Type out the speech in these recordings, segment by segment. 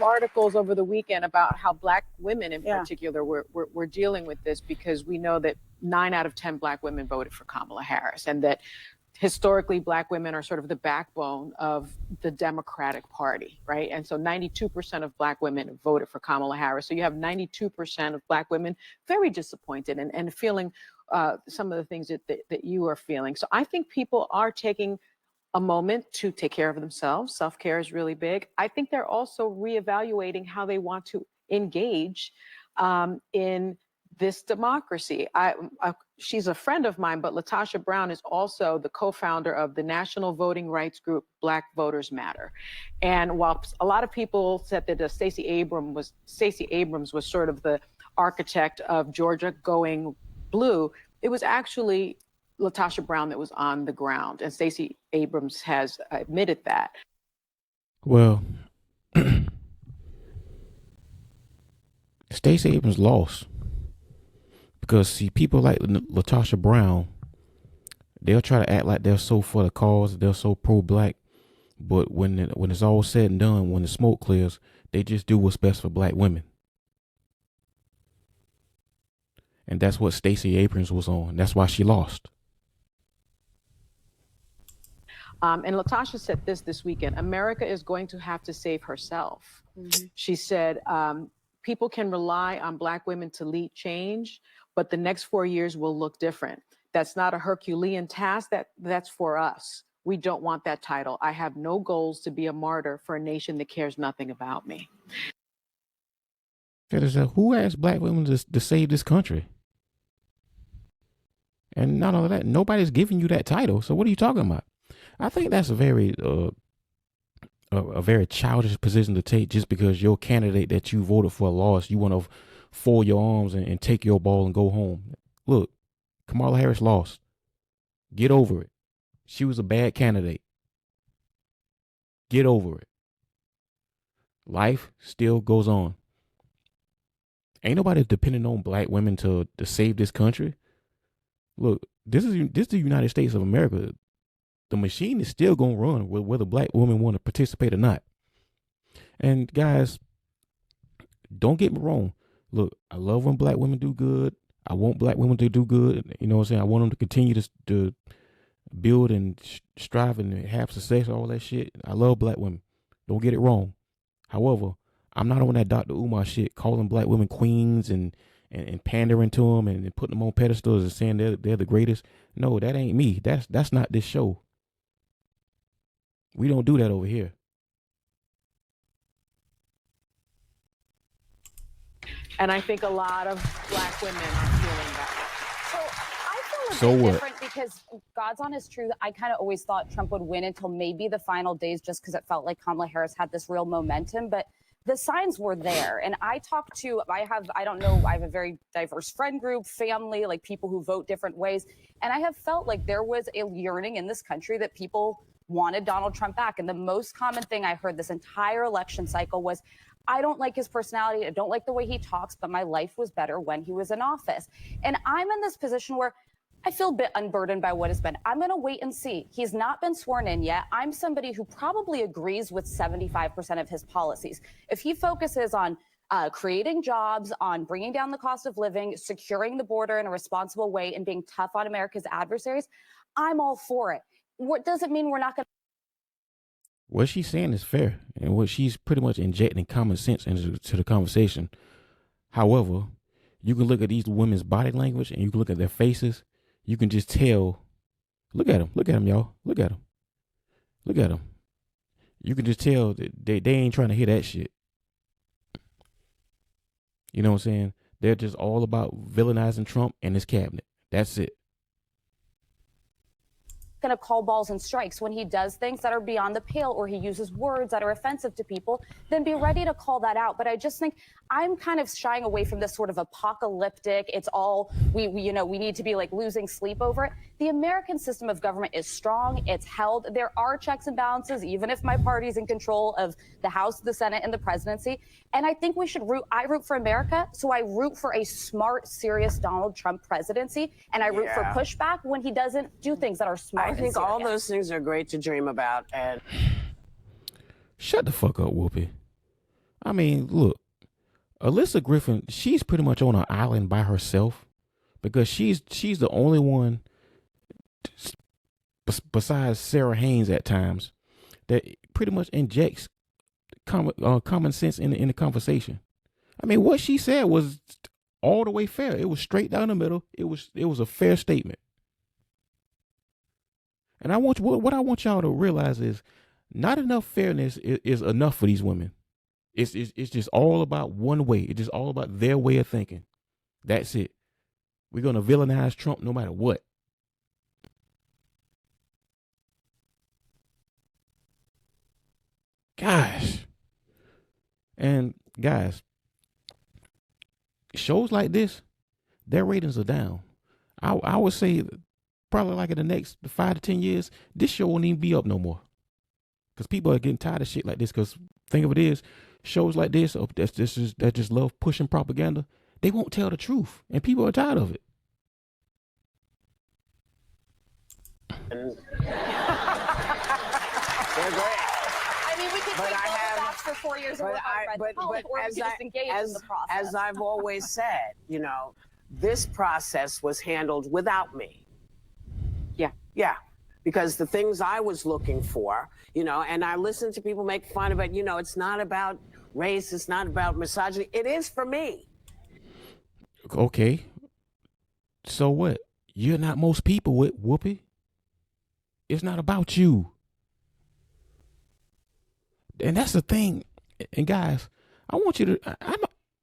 of articles over the weekend about how Black women in particular were dealing with this, because we know that 9 out of 10 Black women voted for Kamala Harris, and that historically Black women are sort of the backbone of the Democratic Party, right? And so 92% of Black women voted for Kamala Harris. So you have 92% of Black women very disappointed and feeling some of the things that you are feeling. So I think people are taking a moment to take care of themselves. Self-care is really big. I think they're also reevaluating how they want to engage in this democracy. She's a friend of mine, but Latasha Brown is also the co-founder of the national voting rights group Black Voters Matter. And while a lot of people said that Stacey Abrams was sort of the architect of Georgia going blue, it was actually Latasha Brown that was on the ground, and Stacey Abrams has admitted that. Well, Stacey Abrams lost because, see, people like Latasha Brown, they'll try to act like they're so for the cause, they're so pro-Black, but when it's all said and done, when the smoke clears, they just do what's best for Black women. And that's what Stacey Abrams was on. That's why she lost. And Latasha said this weekend: America is going to have to save herself. Mm-hmm. She said, people can rely on Black women to lead change, but the next 4 years will look different. That's not a Herculean task. That's for us. We don't want that title. I have no goals to be a martyr for a nation that cares nothing about me. Who asked Black women to save this country? And not only that, nobody's giving you that title. So what are you talking about? I think that's a very childish position to take, just because your candidate that you voted for lost. You want to fold your arms and take your ball and go home. Look, Kamala Harris lost. Get over it. She was a bad candidate. Get over it. Life still goes on. Ain't nobody depending on Black women to save this country. Look, this is the United States of America. The machine is still going to run whether Black women want to participate or not. And guys, don't get me wrong. Look, I love when Black women do good. I want Black women to do good. You know what I'm saying? I want them to continue to build and strive and have success, all that shit. I love Black women. Don't get it wrong. However, I'm not on that Dr. Umar shit, calling Black women queens and pandering to them and putting them on pedestals and saying they're the greatest. No, that ain't me. That's not this show. We don't do that over here. And I think a lot of Black women are feeling that. So I feel a bit different because God's honest truth, I kind of always thought Trump would win until maybe the final days, just because it felt like Kamala Harris had this real momentum. But the signs were there. And I have a very diverse friend group, family, like people who vote different ways. And I have felt like there was a yearning in this country that people wanted Donald Trump back. And the most common thing I heard this entire election cycle was, I don't like his personality. I don't like the way he talks, but my life was better when he was in office. And I'm in this position where I feel a bit unburdened by what has been. I'm going to wait and see. He's not been sworn in yet. I'm somebody who probably agrees with 75% of his policies. If he focuses on creating jobs, on bringing down the cost of living, securing the border in a responsible way, and being tough on America's adversaries, I'm all for it. What does it mean we're not going to? What she's saying is fair, and what she's pretty much injecting common sense into the conversation. However, you can look at these women's body language and you can look at their faces. You can just tell. Look at them, y'all. Look at them. You can just tell that they ain't trying to hear that shit. You know what I'm saying? They're just all about villainizing Trump and his cabinet. That's it. Going to call balls and strikes when he does things that are beyond the pale, or he uses words that are offensive to people, then be ready to call that out. But I just think I'm kind of shying away from this sort of apocalyptic, it's all we need to be like losing sleep over it. The American system of government is strong. It's held. There are checks and balances, even if my party's in control of the House, the Senate, and the presidency. And I think we should I root for America. So I root for a smart, serious Donald Trump presidency. And I root for pushback when he doesn't do things that are smart. I think all those things are great to dream about. And shut the fuck up, Whoopi. I mean, look, Alyssa Griffin, she's pretty much on an island by herself because she's the only one besides Sarah Haynes at times that pretty much injects common sense in the conversation. I mean, what she said was all the way fair. It was straight down the middle. It was a fair statement. And what I want y'all to realize is not enough fairness is enough for these women. It's just all about one way. It's just all about their way of thinking. That's it. We're gonna villainize Trump no matter what. Gosh. And guys, shows like this, their ratings are down. I would say probably like in the next 5 to 10 years, this show won't even be up no more. Because people are getting tired of shit like this. Because think of it is, shows like this, that just love pushing propaganda, they won't tell the truth. And people are tired of it. They're great. I mean, we could take dots for 4 years and work on red policy, or we could just engage in the process. As I've always said, this process was handled without me. Yeah. Because the things I was looking for, and I listened to people make fun of it, it's not about race, it's not about misogyny. It is for me. Okay. So what? You're not most people with Whoopi. It's not about you. And that's the thing. And guys, I want you to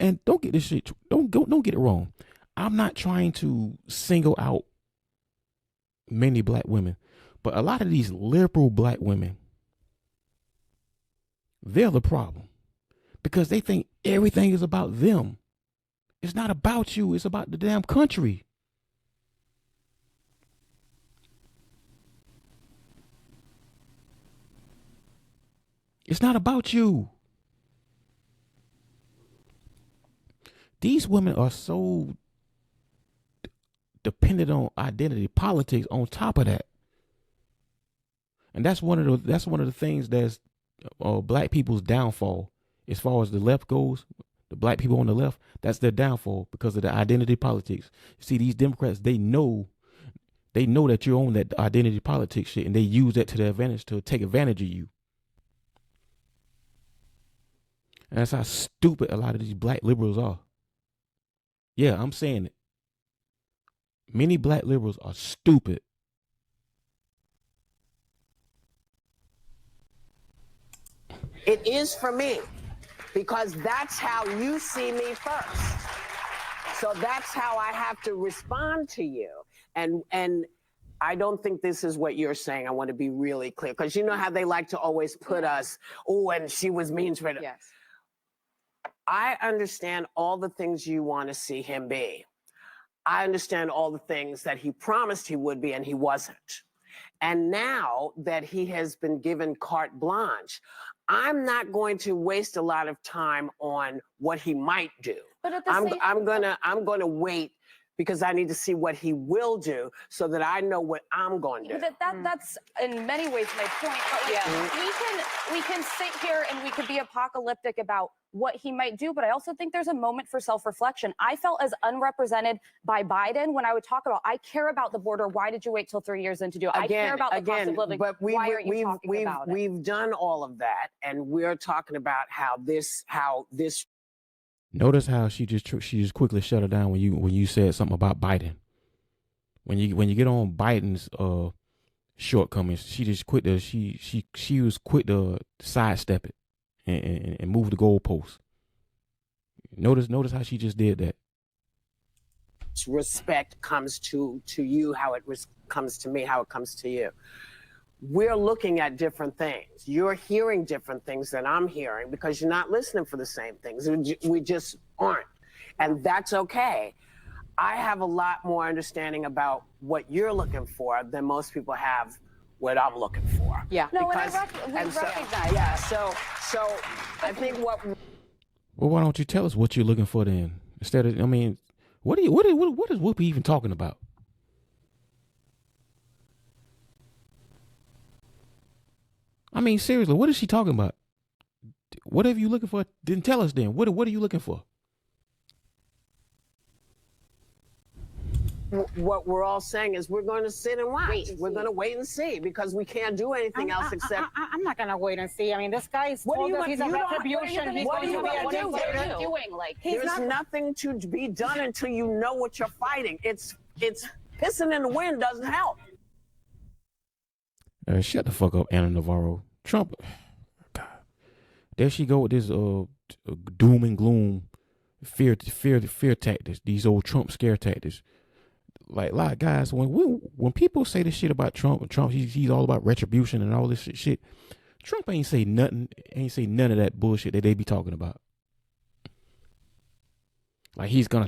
and don't get this shit, don't get it wrong. I'm not trying to single out many black women, but a lot of these liberal black women, they're the problem because they think everything is about them. It's not about you. It's about the damn country. It's not about you. These women are so dependent on identity politics on top of that. And that's one of the things that's black people's downfall as far as the left goes. The black people on the left, that's their downfall because of the identity politics. See, these Democrats, they know that you're on that identity politics shit, and they use that to their advantage to take advantage of you. And that's how stupid a lot of these black liberals are. Yeah, I'm saying it. Many black liberals are stupid. It is for me because that's how you see me first. So that's how I have to respond to you. And I don't think this is what you're saying. I want to be really clear because you know how they like to always put us, and she was mean to it. Yes. I understand all the things you want to see him be. I understand all the things that he promised he would be and he wasn't. And now that he has been given carte blanche, I'm not going to waste a lot of time on what he might do. But at the I'm gonna wait because I need to see what he will do so that I know what I'm going to do. That's in many ways my point. But we can sit here and we could be apocalyptic about what he might do, but I also think there's a moment for self-reflection. I felt as unrepresented by Biden when I would talk about, I care about the border. Why did you wait till 3 years in to do it? I care about the cost of living. But why aren't you talking about it? We've done all of that, and we're talking about how this. Notice how she just quickly shut her down when you said something about Biden. When you get on Biden's shortcomings, she just quit she was quick to sidestep it and move the goalpost. Notice how she just did that. Respect comes to you, how it comes to me, how it comes to you. We're looking at different things. You're hearing different things than I'm hearing because you're not listening for the same things. We just aren't. And that's okay. I have a lot more understanding about what you're looking for than most people have what I'm looking for. Yeah. No, because, we recognize yeah, that. so I think what. Well, why don't you tell us what you're looking for then? Instead of, I mean, what is Whoopi even talking about? I mean, seriously, what is she talking about? whatever you looking for, then tell us then. What are you looking for? What we're all saying is we're going to sit and watch. We're going to wait and see because we can't do anything else except. I'm not going to wait and see. I mean, this guy's told us he's a retribution. He's going to be a dictator. There's nothing to be done until you know what you're fighting. It's pissing in the wind doesn't help. Shut the fuck up, Anna Navarro. Trump. God. There she go with this doom and gloom, fear tactics. These old Trump scare tactics. Like, guys, when people say this shit about Trump, he's all about retribution and all this shit. Trump ain't say nothing. Ain't say none of that bullshit that they be talking about. Like he's gonna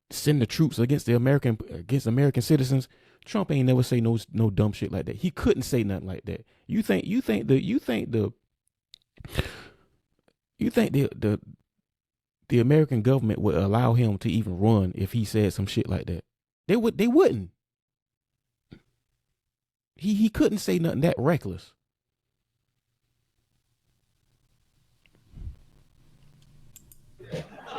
send the troops against American citizens. Trump ain't never say no dumb shit like that. He couldn't say nothing like that. You think the American government would allow him to even run if he said some shit like that? They wouldn't. He couldn't say nothing that reckless.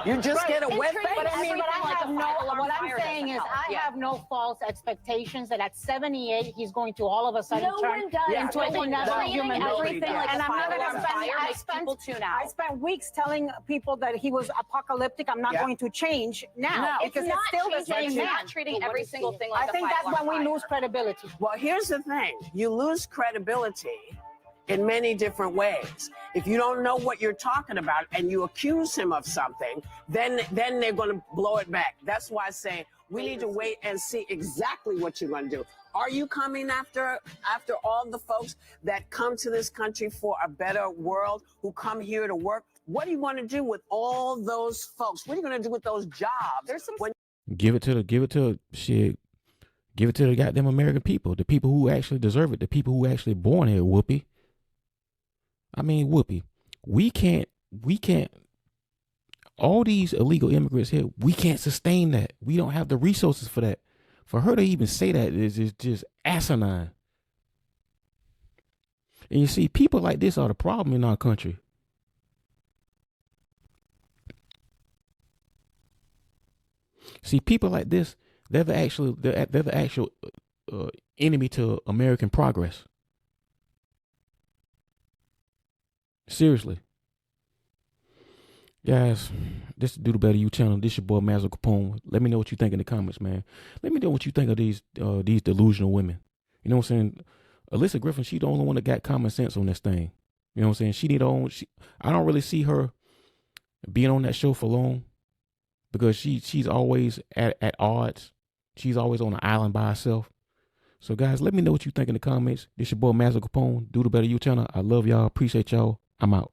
You just get a wet face. But I mean, what I'm saying is I have no false expectations that at 78 he's going to all of a sudden turn into another human being. And I'm not going to I spent weeks telling people that he was apocalyptic. I'm not going to change now because it's still the same man. Not treating every single thing like I think that's when we lose credibility. Well, here's the thing. You lose credibility in many different ways. If you don't know what you're talking about and you accuse him of something, then they're going to blow it back. That's why I say we need to wait and see exactly what you're going to do. Are you coming after all the folks that come to this country for a better world, who come here to work? What do you want to do with all those folks? What are you going to do with those jobs? Give it to the goddamn American people, the people who actually deserve it, the people who actually born here. Whoopee. I mean, Whoopi, we can't, all these illegal immigrants here, we can't sustain that. We don't have the resources for that. For her to even say that is just asinine. And you see, people like this are the problem in our country. See, people like this, they're the actual enemy to American progress. Seriously. Guys, this is Do the Better You channel. This your boy Mazel Capone. Let me know what you think in the comments, man. Let me know what you think of these delusional women. You know what I'm saying? Alyssa Griffin, she the only one that got common sense on this thing. You know what I'm saying? She need her own. I don't really see her being on that show for long because she's always at odds. She's always on an island by herself. So guys, let me know what you think in the comments. This your boy Mazel Capone. Do the Better You channel. I love y'all. Appreciate y'all. I'm out.